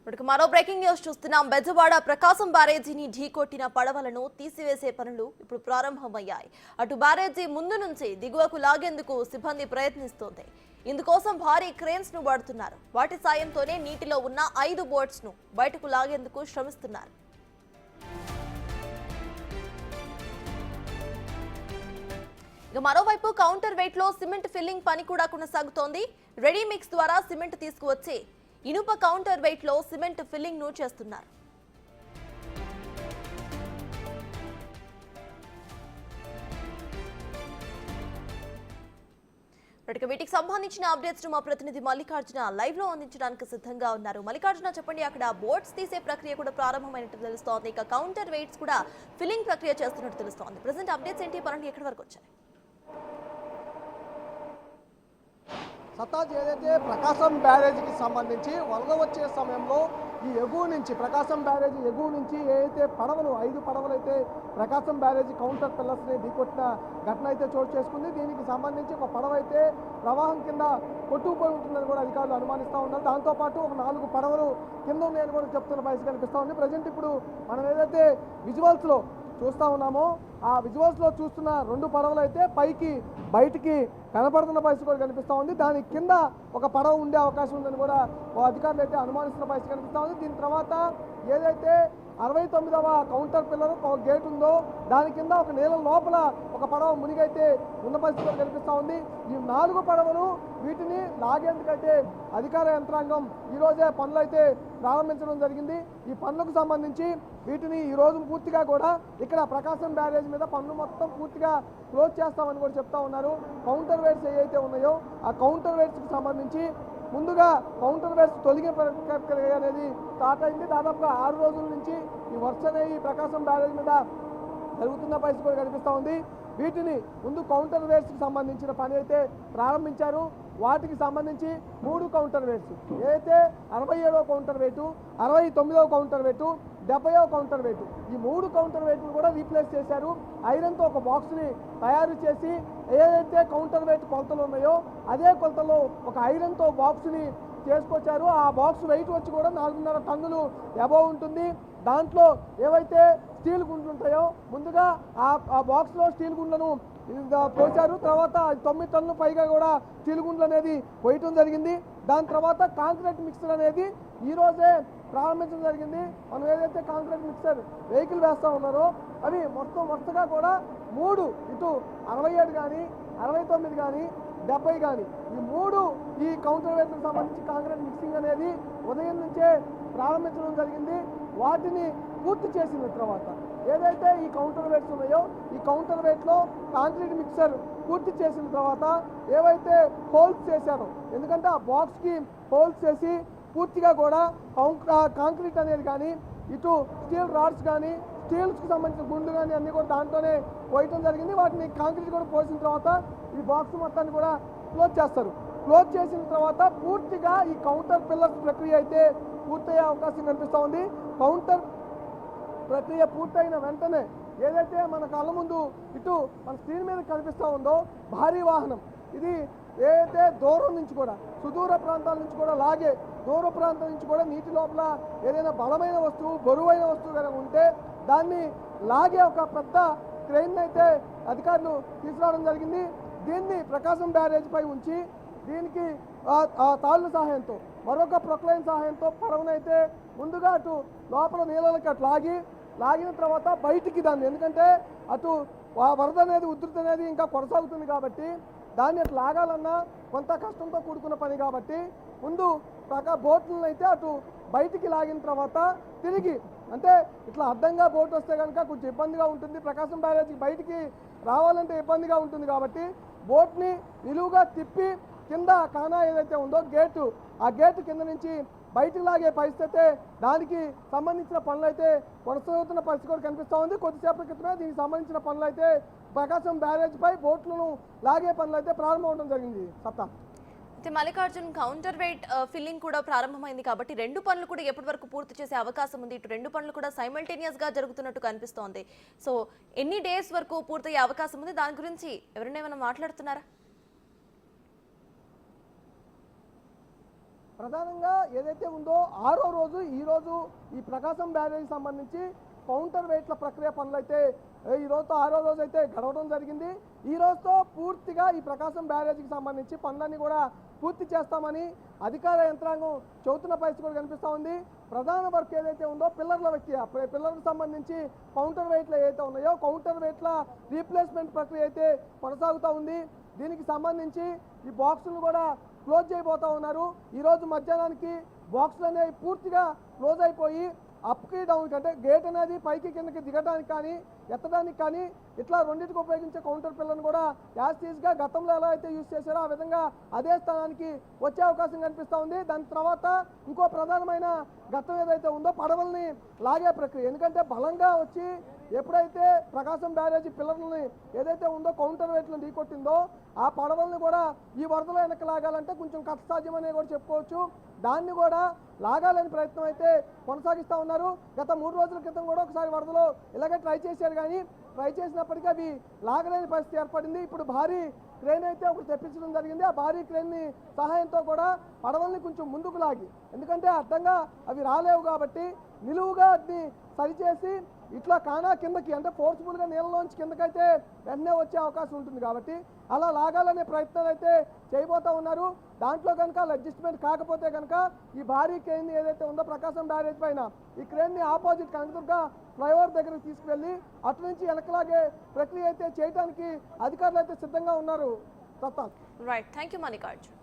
మరో breaking news చూస్తున్నాం. బెజవాడ ప్రకాశం బ్యారేజీని ఢీకొట్టిన పడవలను తీసివేసే పనులు ఇప్పుడు ప్రారంభమయ్యాయి. అటు బ్యారేజీ ముందు నుంచి దిగువకు లాగేందుకు సిబ్బంది ప్రయత్నిస్తోంది. ఇందుకోసం భారీ క్రేన్స్ ను వాడుతున్నారు. వాటి సాయంతోనే నీటిలో ఉన్న 5 బోట్స్ ను బయటకు లాగేందుకు శ్రమిస్తున్నారు. మరోవైపు కౌంటర్ వెయిట్ లో సిమెంట్ ఫిల్లింగ్ పని కూడా కొనసాగుతోంది. రెడీ మిక్స్ ద్వారా సిమెంట్ తీసుకువచ్చి ఇనుప కౌంటర్ వెయిట్ లో సిమెంట్ ఫిల్లింగ్ ను చేస్తున్నారు. వీటికి సంబంధించిన అప్డేట్స్ మా ప్రతినిధి మల్లికార్జున లైవ్ లో అందించడానికి సిద్ధంగా ఉన్నారు. మల్లికార్జున, చెప్పండి, అక్కడ బోట్స్ తీసే ప్రక్రియ కూడా ప్రారంభమైనట్టు తెలుస్తోంది. ఇక కౌంటర్ వెయిట్స్ కూడా ఫిల్లింగ్ ప్రక్రియ చేస్తున్నట్టు తెలుస్తోంది. ప్రెసెంట్ అప్డేట్స్ ఏంటి? పనులు ఎక్కడి వరకు వచ్చాయి? సతాజ్ ఏదైతే ప్రకాశం బ్యారేజీకి సంబంధించి వరద వచ్చే సమయంలో ఈ ఎగువ నుంచి ప్రకాశం బ్యారేజీ ఎగువ నుంచి ఏదైతే పడవలు 5 పడవలు అయితే ప్రకాశం బ్యారేజీ కౌంటర్ పిల్లర్స్ని ఢీకొట్టిన ఘటన అయితే చోటు చేసుకుంది. దీనికి సంబంధించి ఒక పడవ అయితే ప్రవాహం కింద కొట్టుకుపోయి ఉంటుందని కూడా అధికారులు అనుమానిస్తూ ఉన్నారు. దాంతోపాటు ఒక 4 పడవలు కింద ఉన్నాయని కూడా చెప్తున్న పరిస్థితి కనిపిస్తూ ఉంది. ప్రజెంట్ ఇప్పుడు మనం ఏదైతే విజువల్స్లో చూస్తూ ఉన్నామో ఆ విజువల్స్లో చూస్తున్న 2 పడవలు అయితే పైకి బయటికి కనపడుతున్న పరిస్థితి కూడా కనిపిస్తూ ఉంది. దాని కింద ఒక పడవ ఉండే అవకాశం ఉందని కూడా అధికారులు అయితే అనుమానిస్తున్న పరిస్థితి కనిపిస్తూ ఉంది. దీని తర్వాత ఏదైతే 69వ కౌంటర్ పిల్లర్ ఒక గేట్ ఉందో దాని కింద ఒక నీళ్ళ లోపల ఒక పడవ మునిగైతే ఉన్న పరిస్థితి కనిపిస్తూ ఉంది. ఈ 4 పడవలు వీటిని లాగేందుకైతే అధికార యంత్రాంగం ఈరోజే పనులు అయితే ప్రారంభించడం జరిగింది. ఈ పనులకు సంబంధించి వీటిని ఈ రోజు పూర్తిగా కూడా ఇక్కడ ప్రకాశం బ్యారేజ్ మీద పనులు మొత్తం పూర్తిగా క్లోజ్ చేస్తామని కూడా చెప్తా ఉన్నారు. కౌంటర్ వెయిట్స్ ఏవైతే ఉన్నాయో ఆ కౌంటర్ వెయిట్స్కి సంబంధించి ముందుగా కౌంటర్ వెయిట్స్ తొలగింపు ప్రక్రియ అనేది స్టార్ట్ అయింది. దాదాపుగా 6 రోజుల నుంచి ఈ వర్క్స్ అనేవి ప్రకాశం బ్యారేజ్ మీద జరుగుతున్న పరిస్థితి కూడా కనిపిస్తూ ఉంది. వీటిని ముందు కౌంటర్ వెయిట్స్కి సంబంధించిన పని అయితే ప్రారంభించారు. వాటికి సంబంధించి 3 కౌంటర్ వెయిట్స్ ఏదైతే 67వ కౌంటర్ వెయిట్, 69వ కౌంటర్ వెయిట్, 70వ కౌంటర్ వెయిట్, ఈ 3 కౌంటర్ వెయిట్లు కూడా రీప్లేస్ చేశారు. ఐరన్తో ఒక బాక్స్ని తయారు చేసి ఏదైతే కౌంటర్ వెయిట్ కొలతలు ఉన్నాయో అదే కొలతలో ఒక ఐరన్తో బాక్స్ని చేసుకొచ్చారు. ఆ బాక్స్ వెయిట్ వచ్చి కూడా 4.5 టన్నులు అబోవ్ ఉంటుంది. దాంట్లో ఏవైతే స్టీల్ గుండ్లు ఉంటాయో ముందుగా ఆ బాక్స్లో స్టీల్ గుండ్లను పోసారు. తర్వాత 9 టన్నుల పైగా కూడా స్టీల్ గుండ్లు అనేది పోయటం జరిగింది. దాని తర్వాత కాంక్రీట్ మిక్సర్ అనేది ఈరోజే ప్రారంభించడం జరిగింది. మనం ఏదైతే కాంక్రీట్ మిక్సర్ వెహికల్ వేస్తూ ఉన్నారో అవి మొత్తం వరుసగా కూడా 3 ఇటు 67 కానీ 69 కానీ 70 కానీ ఈ 3 ఈ కౌంటర్ వెయిట్లకు సంబంధించి కాంక్రీట్ మిక్సింగ్ అనేది ఉదయం నుంచే ప్రారంభించడం జరిగింది. వాటిని పూర్తి చేసిన తర్వాత ఏదైతే ఈ కౌంటర్ వెయిట్స్ ఉన్నాయో ఈ కౌంటర్ వెయిట్లో కాంక్రీట్ మిక్సర్ పూర్తి చేసిన తర్వాత ఏవైతే హోల్స్ చేశారో, ఎందుకంటే ఆ బాక్స్కి హోల్స్ చేసి పూర్తిగా కూడా కాంక్రీట్ అనేది కానీ ఇటు స్టీల్ రాడ్స్ కానీ స్టీల్స్కి సంబంధించిన గుండ్లు కానీ అన్నీ కూడా దాంట్లోనే పోయటం జరిగింది. వాటిని కాంక్రీట్ కూడా పోసిన తర్వాత ఈ బాక్స్ మొత్తాన్ని కూడా క్లోజ్ చేస్తారు. క్లోజ్ చేసిన తర్వాత పూర్తిగా ఈ కౌంటర్ పిల్లర్స్ ప్రక్రియ అయితే పూర్తయ్యే అవకాశం కనిపిస్తూ ఉంది. కౌంటర్ ప్రక్రియ పూర్తయిన వెంటనే ఏదైతే మన కళ్ళ ముందు ఇటు మన స్క్రీన్ మీద కనిపిస్తూ ఉందో భారీ వాహనం, ఇది ఏదైతే దూరం నుంచి కూడా సుదూర ప్రాంతాల నుంచి కూడా లాగే దూర ప్రాంతం నుంచి కూడా నీటి లోపల ఏదైనా బలమైన వస్తువు బరువైన వస్తువు కనుక ఉంటే దాన్ని లాగే ఒక పెద్ద క్రెయిన్ అయితే అధికారులు తీసుకురావడం జరిగింది. దీన్ని ప్రకాశం బ్యారేజ్ పై ఉంచి దీనికి తాళ్ల సహాయంతో మరొక ప్రొక్లైన్ సహాయంతో పడవనైతే ముందుగా అటు లోపల నీళ్ళకి అటు లాగిన తర్వాత బయటికి దాన్ని, ఎందుకంటే అటు వరద అనేది ఉధృతి అనేది ఇంకా కొనసాగుతుంది కాబట్టి దాన్ని అటు లాగాలన్నా కొంత కష్టంతో కూడుకున్న పని కాబట్టి ముందు బోట్లను అయితే అటు బయటికి లాగిన తర్వాత తిరిగి, అంటే ఇట్లా అడ్డంగా బోట్ వస్తే కనుక కొంచెం ఇబ్బందిగా ఉంటుంది. ప్రకాశం బ్యారేజ్కి బయటికి రావాలంటే ఇబ్బందిగా ఉంటుంది కాబట్టి బోట్ని నిలువుగా తిప్పి కింద కానా ఏదైతే ఉందో గేటు, ఆ గేటు కింద నుంచి బయటకు లాగే పరిస్థితి దానికి సంబంధించిన పనులు అయితే కొనసాగుతున్న పరిస్థితి కూడా కనిపిస్తూ ఉంది. కొద్దిసేపటి క్రితమే దీనికి సంబంధించిన పనులు అయితే ప్రకాశం బ్యారేజ్ పై బోట్లను లాగే పనులు అయితే ప్రారంభమవడం జరిగింది. సత్తా అయితే మల్లికార్జున్, కౌంటర్ వెయిట్ ఫిల్లింగ్ కూడా ప్రారంభమైంది కాబట్టి 2 పనులు కూడా ఎప్పటి వరకు పూర్తి చేసే అవకాశం ఉంది? ఇటు 2 పనులు కూడా సైమల్టేనియస్ గా జరుగుతున్నట్టు కనిపిస్తోంది. సో ఎన్ని డేస్ వరకు పూర్తయ్యే అవకాశం ఉంది? దాని గురించి ఎవరైనా ఏమైనా మాట్లాడుతున్నారా? ప్రధానంగా ఏదైతే ఉందో 6వ రోజు ఈరోజు ఈ ప్రకాశం బ్యారేజ్ సంబంధించి కౌంటర్ వెయిట్ల ప్రక్రియ పనులు అయితే ఈ రోజుతో 6వ రోజు అయితే గడవడం జరిగింది. ఈ రోజుతో పూర్తిగా ఈ ప్రకాశం బ్యారేజ్కి సంబంధించి పనులన్నీ కూడా పూర్తి చేస్తామని అధికార యంత్రాంగం చెబుతున్న పరిస్థితి కూడా కనిపిస్తూ ఉంది. ప్రధాన వర్క్ ఏదైతే ఉందో పిల్లర్ల పిల్లర్లకు సంబంధించి కౌంటర్ వెయిట్లు ఏదైతే ఉన్నాయో కౌంటర్ వెయిట్ల రీప్లేస్మెంట్ ప్రక్రియ అయితే కొనసాగుతూ ఉంది. దీనికి సంబంధించి ఈ బాక్సులు కూడా క్లోజ్ చేయబోతూ ఉన్నారు. ఈరోజు మధ్యాహ్నానికి బాక్సులు అనేవి పూర్తిగా క్లోజ్ అయిపోయి అప్కి డౌన్ అంటే గేట్ అనేది పైకి కిందకి దిగడానికి కానీ ఎత్తడానికి కానీ ఇట్లా రెండింటికి ఉపయోగించే కౌంటర్ పిల్లర్ను కూడా యాస్టీస్గా గతంలో ఎలా అయితే యూజ్ చేశారో ఆ విధంగా అదే స్థానానికి వచ్చే అవకాశం కనిపిస్తూ ఉంది. దాని తర్వాత ఇంకో ప్రధానమైన ఘట్టం ఏదైతే ఉందో పడవల్ని లాగే ప్రక్రియ. ఎందుకంటే బలంగా వచ్చి ఎప్పుడైతే ప్రకాశం బ్యారేజీ పిల్లర్లని ఏదైతే ఉందో కౌంటర్ వెయిట్లను ఢీకొట్టిందో ఆ పడవల్ని కూడా ఈ వరదలో వెనక్కి లాగాలంటే కొంచెం కష్టసాధ్యమనే కూడా చెప్పుకోవచ్చు. దాన్ని కూడా లాగాలని ప్రయత్నం అయితే కొనసాగిస్తూ ఉన్నారు. గత 3 రోజుల క్రితం కూడా ఒకసారి వరదలో ఇలాగే ట్రై చేశారు, కానీ ట్రై చేసినప్పటికీ అవి లాగలేని పరిస్థితి ఏర్పడింది. ఇప్పుడు భారీ క్రేన్ అయితే ఒకటి తెప్పించడం జరిగింది. ఆ భారీ క్రేన్ని సహాయంతో కూడా పడవల్ని కొంచెం ముందుకు లాగి, ఎందుకంటే అడ్డంగా అవి రాలేవు కాబట్టి నిలువుగా వాటిని సరిచేసి ఇట్లా కానా కిందకి అంటే ఫోర్స్ఫుల్గా నీళ్ళలోంచి కిందకైతే వెంటనే వచ్చే అవకాశం ఉంటుంది కాబట్టి అలా లాగాలనే ప్రయత్నాలు అయితే చేయబోతూ ఉన్నారు. దాంట్లో కనుక అడ్జస్ట్మెంట్ కాకపోతే కనుక ఈ భారీ క్రేన్ ఏదైతే ఉందో ప్రకాశం బ్యారేజ్ పైన ఈ క్రేన్ని ఆపోజిట్ కనకదుర్గ ఫ్లైఓవర్ దగ్గరికి తీసుకువెళ్ళి అటు నుంచి వెనకలాగే ప్రక్రియ అయితే చేయడానికి అధికారులు అయితే సిద్ధంగా ఉన్నారు. Right, thank you Mallikarjun.